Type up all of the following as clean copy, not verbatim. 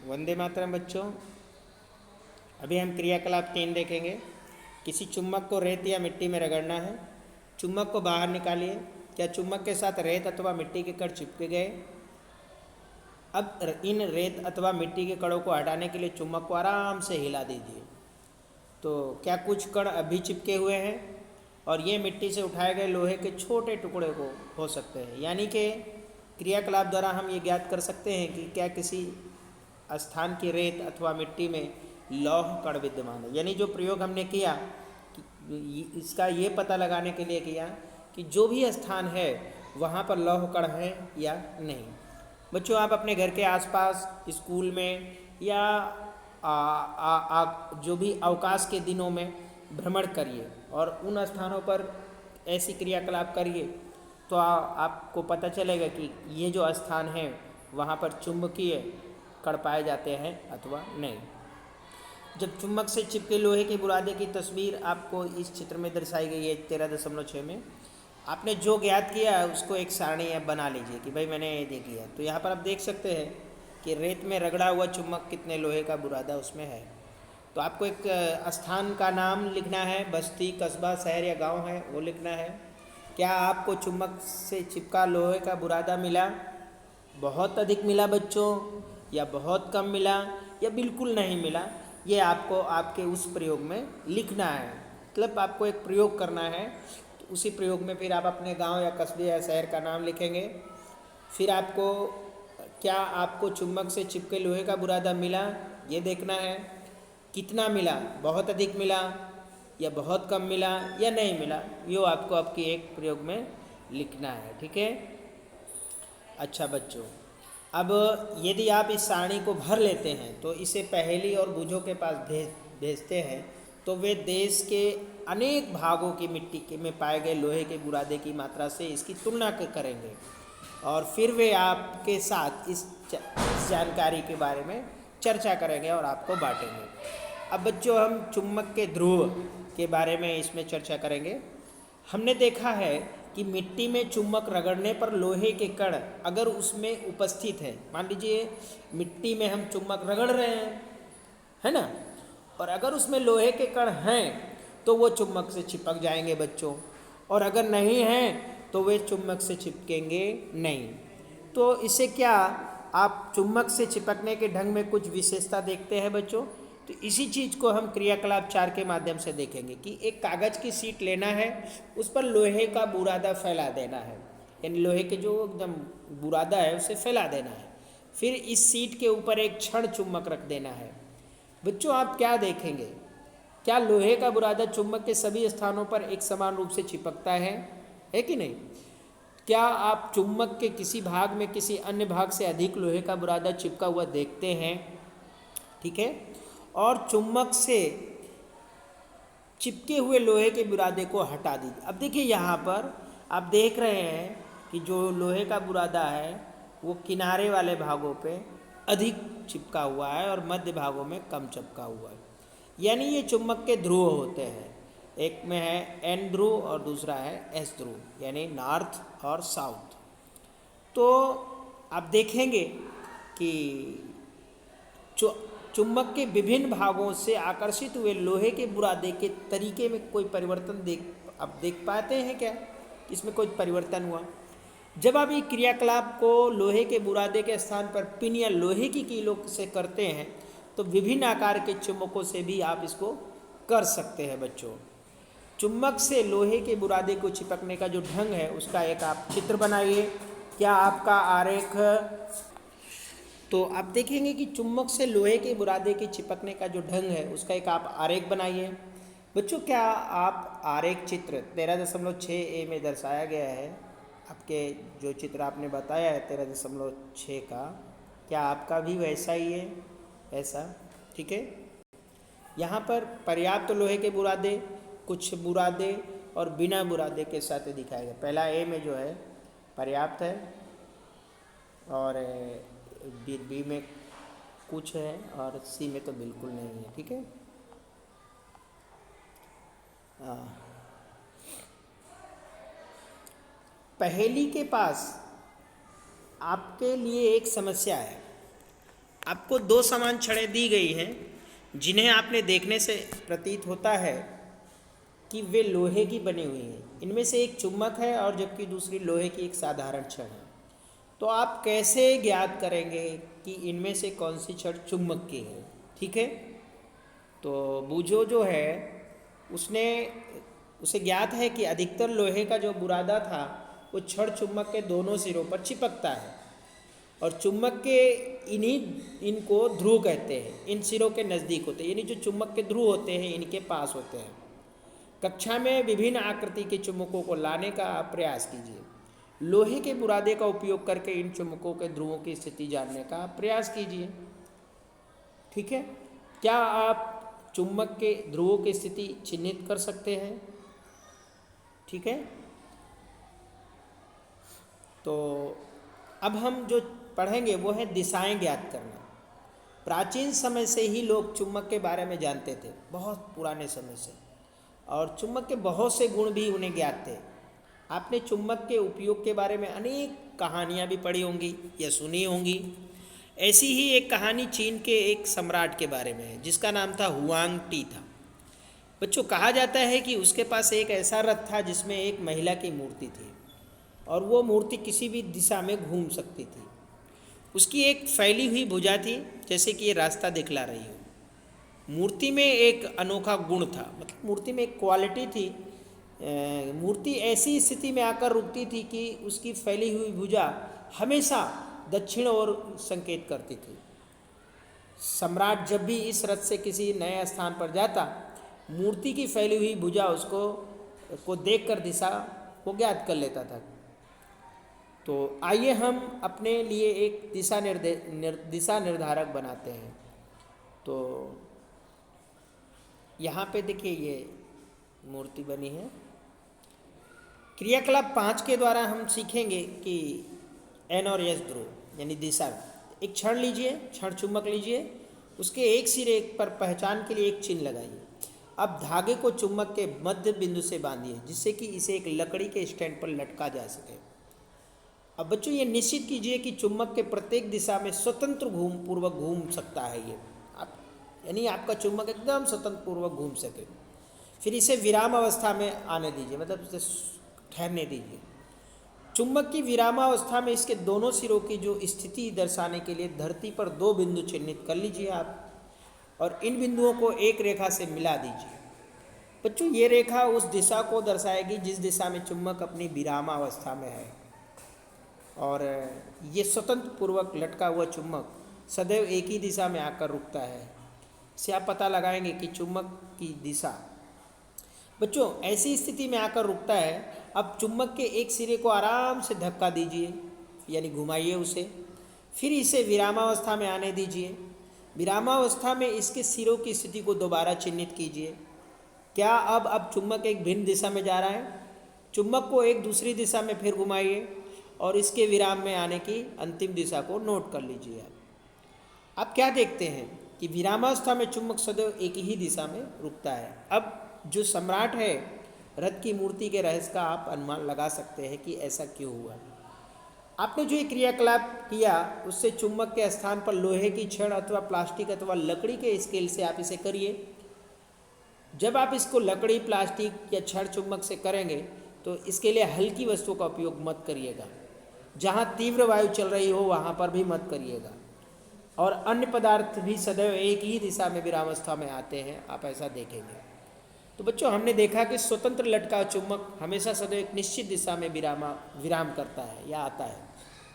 वंदे मातरम बच्चों। अभी हम क्रियाकलाप 3 देखेंगे। किसी चुम्बक को रेत या मिट्टी में रगड़ना है। चुम्बक को बाहर निकालिए। क्या चुम्बक के साथ रेत अथवा मिट्टी के कण चिपके गए? अब इन रेत अथवा मिट्टी के कणों को हटाने के लिए चुम्बक को आराम से हिला दीजिए। तो क्या कुछ कण अभी चिपके हुए हैं? और ये मिट्टी से उठाए गए लोहे के छोटे टुकड़े को हो सकते हैं। यानी कि क्रियाकलाप द्वारा हम ये ज्ञात कर सकते हैं कि क्या किसी स्थान की रेत अथवा मिट्टी में लौह कण विद्यमान है। यानी जो प्रयोग हमने किया इसका ये पता लगाने के लिए किया कि जो भी स्थान है वहाँ पर लौह कण है या नहीं। बच्चों, आप अपने घर के आसपास, स्कूल में या जो भी अवकाश के दिनों में भ्रमण करिए और उन स्थानों पर ऐसी क्रियाकलाप करिए तो आपको पता चलेगा कि ये जो स्थान है वहाँ पर चुंबकीय कण पाए जाते हैं अथवा नहीं। जब चुम्बक से चिपके लोहे के बुरादे की तस्वीर आपको इस चित्र में दर्शाई गई है 13.6 में, आपने जो ज्ञात किया है उसको एक सारणी बना लीजिए कि भाई मैंने ये देखी है। तो यहाँ पर आप देख सकते हैं कि रेत में रगड़ा हुआ चुम्बक कितने लोहे का बुरादा उसमें है। तो आपको एक स्थान का नाम लिखना है, बस्ती, कस्बा, शहर या गांव है वो लिखना है। क्या आपको चुम्बक से चिपका लोहे का बुरादा मिला? बहुत अधिक मिला बच्चों, या बहुत कम मिला, या बिल्कुल नहीं मिला? ये आपको आपके उस प्रयोग में लिखना है। मतलब आपको एक प्रयोग करना है, तो उसी प्रयोग में फिर आप अपने गांव या कस्बे या शहर का नाम लिखेंगे। फिर आपको क्या आपको चुम्बक से चिपके लोहे का बुरादा मिला ये देखना है। कितना मिला, बहुत अधिक मिला या बहुत कम मिला या नहीं मिला, यो आपको आपकी एक प्रयोग में लिखना है। ठीक है। अच्छा बच्चों, अब यदि आप इस सारणी को भर लेते हैं तो इसे पहेली और बूझों के पास भेजते हैं तो वे देश के अनेक भागों की मिट्टी के में पाए गए लोहे के बुरादे की मात्रा से इसकी तुलना करेंगे और फिर वे आपके साथ इस जानकारी के बारे में चर्चा करेंगे और आपको बांटेंगे। अब बच्चों, हम चुम्बक के ध्रुव के बारे में इसमें चर्चा करेंगे। हमने देखा है कि मिट्टी में चुम्बक रगड़ने पर लोहे के कण अगर उसमें उपस्थित है, मान लीजिए मिट्टी में हम चुम्बक रगड़ रहे हैं, है ना, और अगर उसमें लोहे के कण हैं तो वो चुम्बक से चिपक जाएंगे बच्चों, और अगर नहीं हैं तो वे चुम्बक से चिपकेंगे नहीं। तो इससे क्या आप चुम्बक से चिपकने के ढंग में कुछ विशेषता देखते हैं बच्चों। तो इसी चीज़ को हम क्रियाकलाप 4 के माध्यम से देखेंगे कि एक कागज़ की शीट लेना है, उस पर लोहे का बुरादा फैला देना है, यानी लोहे के जो एकदम बुरादा है उसे फैला देना है। फिर इस शीट के ऊपर एक क्षण चुम्बक रख देना है। बच्चों, आप क्या देखेंगे, क्या लोहे का बुरादा चुम्बक के सभी स्थानों पर एक समान रूप से चिपकता है कि नहीं? क्या आप चुम्बक के किसी भाग में किसी अन्य भाग से अधिक लोहे का बुरादा चिपका हुआ देखते हैं? ठीक है। और चुम्बक से चिपके हुए लोहे के बुरादे को हटा दीजिए। अब देखिए यहाँ पर आप देख रहे हैं कि जो लोहे का बुरादा है वो किनारे वाले भागों पे अधिक चिपका हुआ है और मध्य भागों में कम चिपका हुआ है। यानी ये चुम्बक के ध्रुव होते हैं। एक में है एन ध्रुव और दूसरा है एस ध्रुव, यानी नॉर्थ और साउथ। तो आप देखेंगे कि चुम्बक के विभिन्न भागों से आकर्षित हुए लोहे के बुरादे के तरीके में कोई परिवर्तन आप देख पाते हैं क्या? इसमें कोई परिवर्तन हुआ? जब आप ये क्रियाकलाप को लोहे के बुरादे के स्थान पर पिन या लोहे की कीलों से करते हैं तो विभिन्न आकार के चुम्बकों से भी आप इसको कर सकते हैं बच्चों। चुम्बक से लोहे के बुरादे को चिपकने का जो ढंग है उसका एक आप चित्र बनाइए। क्या आपका आरेख, तो आप देखेंगे कि चुम्बक से लोहे के बुरादे के चिपकने का जो ढंग है उसका एक आप आरेख बनाइए। बच्चों, क्या आप आरेख चित्र 13.6 में दर्शाया गया है, आपके जो चित्र आपने बताया है 13.6 का, क्या आपका भी वैसा ही है? ऐसा, ठीक है। यहाँ पर पर्याप्त लोहे के बुरादे, कुछ बुरादे और बिना बुरादे के साथ दिखाया गया। पहला ए में जो है पर्याप्त है और बी में कुछ है और सी में तो बिल्कुल नहीं है। ठीक है। पहेली के पास आपके लिए एक समस्या है। आपको दो समान छड़ें दी गई हैं जिन्हें आपने देखने से प्रतीत होता है कि वे लोहे की बनी हुई हैं। इनमें से एक चुम्बक है और जबकि दूसरी लोहे की एक साधारण छड़ है। तो आप कैसे ज्ञात करेंगे कि इनमें से कौन सी छड़ चुम्बक की है? ठीक है, तो बूझो जो है उसने उसे ज्ञात है कि अधिकतर लोहे का जो बुरादा था वो छड़ चुम्बक के दोनों सिरों पर चिपकता है और चुम्बक के इनको ध्रुव कहते हैं, इन सिरों के नज़दीक होते हैं, यानी जो चुम्बक के ध्रुव होते हैं इनके पास होते हैं। कक्षा में विभिन्न आकृति के चुम्बकों को लाने का आप प्रयास कीजिए। लोहे के बुरादे का उपयोग करके इन चुम्बकों के ध्रुवों की स्थिति जानने का प्रयास कीजिए। ठीक है, क्या आप चुम्बक के ध्रुवों की स्थिति चिन्हित कर सकते हैं? ठीक है, तो अब हम जो पढ़ेंगे वो है दिशाएं ज्ञात करना। प्राचीन समय से ही लोग चुम्बक के बारे में जानते थे, बहुत पुराने समय से, और चुम्बक के बहुत से गुण भी उन्हें ज्ञात थे। आपने चुम्बक के उपयोग के बारे में अनेक कहानियाँ भी पढ़ी होंगी या सुनी होंगी। ऐसी ही एक कहानी चीन के एक सम्राट के बारे में है जिसका नाम था हुआंग टी था। बच्चों, कहा जाता है कि उसके पास एक ऐसा रथ था जिसमें एक महिला की मूर्ति थी और वो मूर्ति किसी भी दिशा में घूम सकती थी। उसकी एक फैली हुई भुजा थी जैसे कि ये रास्ता दिखला रही हो। मूर्ति में एक अनोखा गुण था, मतलब मूर्ति में एक क्वालिटी थी। मूर्ति ऐसी स्थिति में आकर रुकती थी कि उसकी फैली हुई भुजा हमेशा दक्षिण ओर संकेत करती थी। सम्राट जब भी इस रथ से किसी नए स्थान पर जाता, मूर्ति की फैली हुई भुजा को देखकर दिशा को ज्ञात कर लेता था। तो आइए हम अपने लिए एक दिशा निर्धारक बनाते हैं। तो यहाँ पे देखिए ये मूर्ति बनी है। क्रियाकलाप 5 के द्वारा हम सीखेंगे कि एन और एस ध्रुव यानी दिशा। एक छड़ लीजिए, छड़ चुम्बक लीजिए, उसके एक सिरे पर पहचान के लिए एक चिन्ह लगाइए। अब धागे को चुम्बक के मध्य बिंदु से बांधिए जिससे कि इसे एक लकड़ी के स्टैंड पर लटका जा सके। अब बच्चों ये निश्चित कीजिए कि चुम्बक के प्रत्येक दिशा में स्वतंत्र पूर्वक घूम सकता है ये आप, यानी आपका चुम्बक एकदम स्वतंत्र पूर्वक घूम सके। फिर इसे विराम अवस्था में आने दीजिए, मतलब इसे ठहरने दीजिए। चुम्बक की विरामावस्था में इसके दोनों सिरों की जो स्थिति दर्शाने के लिए धरती पर 2 बिंदु चिन्हित कर लीजिए आप, और इन बिंदुओं को एक रेखा से मिला दीजिए। बच्चों ये रेखा उस दिशा को दर्शाएगी जिस दिशा में चुम्बक अपनी विरामावस्था में है, और ये स्वतंत्र पूर्वक लटका हुआ चुम्बक सदैव एक ही दिशा में आकर रुकता है। इससे आप पता लगाएंगे कि चुम्बक की दिशा। बच्चों ऐसी स्थिति में आकर रुकता है। अब चुम्बक के एक सिरे को आराम से धक्का दीजिए, यानी घुमाइए उसे, फिर इसे विरामावस्था में आने दीजिए। विरामावस्था में इसके सिरों की स्थिति को दोबारा चिन्हित कीजिए। क्या अब चुम्बक एक भिन्न दिशा में जा रहा है? चुम्बक को एक दूसरी दिशा में फिर घुमाइए और इसके विराम में आने की अंतिम दिशा को नोट कर लीजिए। आप क्या देखते हैं कि विरामावस्था में चुम्बक सदैव एक ही दिशा में रुकता है। अब जो सम्राट है, रथ की मूर्ति के रहस्य का आप अनुमान लगा सकते हैं कि ऐसा क्यों हुआ। आपने जो ये क्रियाकलाप किया उससे चुम्बक के स्थान पर लोहे की छड़ अथवा प्लास्टिक अथवा लकड़ी के स्केल से आप इसे करिए। जब आप इसको लकड़ी, प्लास्टिक या छड़ चुम्बक से करेंगे तो इसके लिए हल्की वस्तुओं का उपयोग मत करिएगा। जहाँ तीव्र वायु चल रही हो वहाँ पर भी मत करिएगा, और अन्य पदार्थ भी सदैव एक ही दिशा में विरामावस्था में आते हैं, आप ऐसा देखेंगे। तो बच्चों हमने देखा कि स्वतंत्र लटका चुम्बक हमेशा सदैव एक निश्चित दिशा में विराम करता है या आता है,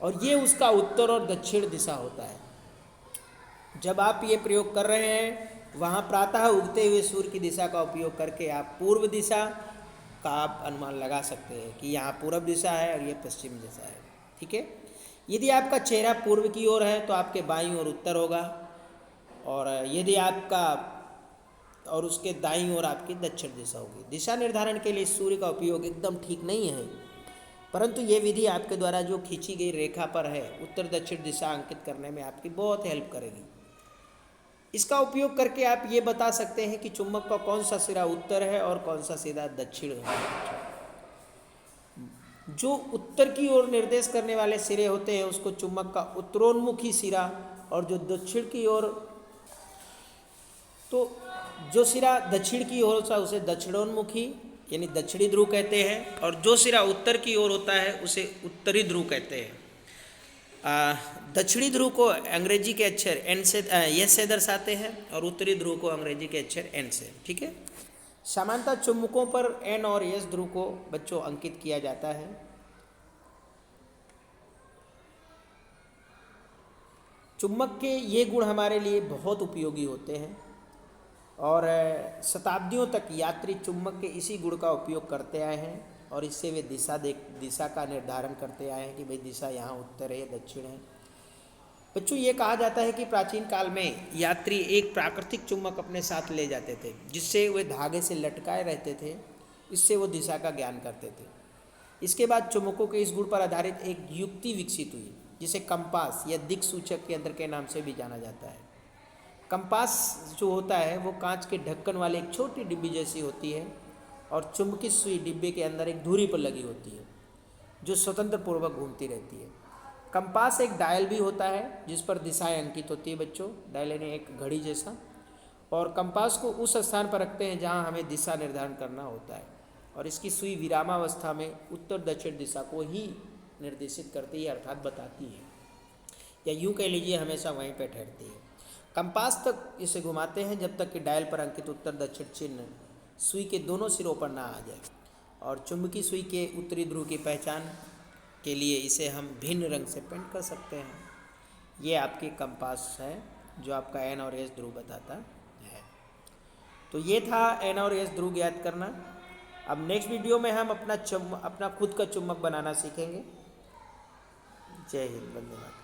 और ये उसका उत्तर और दक्षिण दिशा होता है। जब आप ये प्रयोग कर रहे हैं वहाँ प्रातः उगते हुए सूर्य की दिशा का उपयोग करके आप पूर्व दिशा का आप अनुमान लगा सकते हैं कि यहाँ पूर्व दिशा है और ये पश्चिम दिशा है। ठीक है, यदि आपका चेहरा पूर्व की ओर है तो आपके बाईं ओर उत्तर होगा, और यदि आपका और उसके दाईं ओर आपकी दक्षिण दिशा होगी। दिशा निर्धारण के लिए सूर्य का उपयोग एकदम ठीक नहीं है, परंतु ये विधि आपके द्वारा जो खींची गई रेखा पर है उत्तर दक्षिण दिशा अंकित करने में आपकी बहुत हेल्प करेगी। इसका उपयोग करके आप ये बता सकते हैं कि चुम्बक का कौन सा सिरा उत्तर है और कौन सा सिरा दक्षिण है। जो उत्तर की ओर निर्देश करने वाले सिरे होते हैं उसको चुम्बक का उत्तरोन्मुखी सिरा और जो दक्षिण की ओर, तो जो सिरा दक्षिण की ओर होता है उसे दक्षिणोन्मुखी यानी दक्षिणी ध्रुव कहते हैं, और जो सिरा उत्तर की ओर होता है उसे उत्तरी ध्रुव कहते हैं। दक्षिणी ध्रुव को अंग्रेजी के अक्षर एन से एस से दर्शाते हैं और उत्तरी ध्रुव को अंग्रेजी के अक्षर एन से। ठीक है। सामान्यतः चुंबकों पर एन और एस ध्रुव को बच्चों अंकित किया जाता है। चुंबक के ये गुण हमारे लिए बहुत उपयोगी होते हैं और शताब्दियों तक यात्री चुंबक के इसी गुण का उपयोग करते आए हैं और इससे वे दिशा का निर्धारण करते आए हैं कि भाई दिशा यहाँ उत्तर है, दक्षिण है। बच्चों, ये कहा जाता है कि प्राचीन काल में यात्री एक प्राकृतिक चुंबक अपने साथ ले जाते थे जिससे वे धागे से लटकाए रहते थे, इससे वो दिशा का ज्ञान करते थे। इसके बाद चुंबकों के इस गुण पर आधारित एक युक्ति विकसित हुई जिसे कंपास या दिक्सूचक यंत्र के नाम से भी जाना जाता है। कंपास जो होता है वो कांच के ढक्कन वाले एक छोटी डिब्बी जैसी होती है और चुंबकीय सुई डिब्बे के अंदर एक धुरी पर लगी होती है जो स्वतंत्र पूर्वक घूमती रहती है। कंपास एक डायल भी होता है जिस पर दिशाएं अंकित होती है बच्चों, डायल यानी एक घड़ी जैसा, और कंपास को उस स्थान पर रखते हैं जहां हमें दिशा निर्धारण करना होता है और इसकी सुई विरामावस्था में उत्तर दक्षिण दिशा को ही निर्देशित करती है अर्थात बताती है, या यूँ कह लीजिए हमेशा वहीं पर ठहरती है। कंपास तक इसे घुमाते हैं जब तक कि डायल पर अंकित उत्तर दक्षिण चिन्ह सुई के दोनों सिरों पर ना आ जाए, और चुंबकीय सुई के उत्तरी ध्रुव की पहचान के लिए इसे हम भिन्न रंग से पेंट कर सकते हैं। ये आपकी कंपास है जो आपका एन और एस ध्रुव बताता है। तो ये था एन और एस ध्रुव ज्ञात करना। अब नेक्स्ट वीडियो में हम अपना खुद का चुंबक बनाना सीखेंगे। जय हिंद, वंदे मातरम।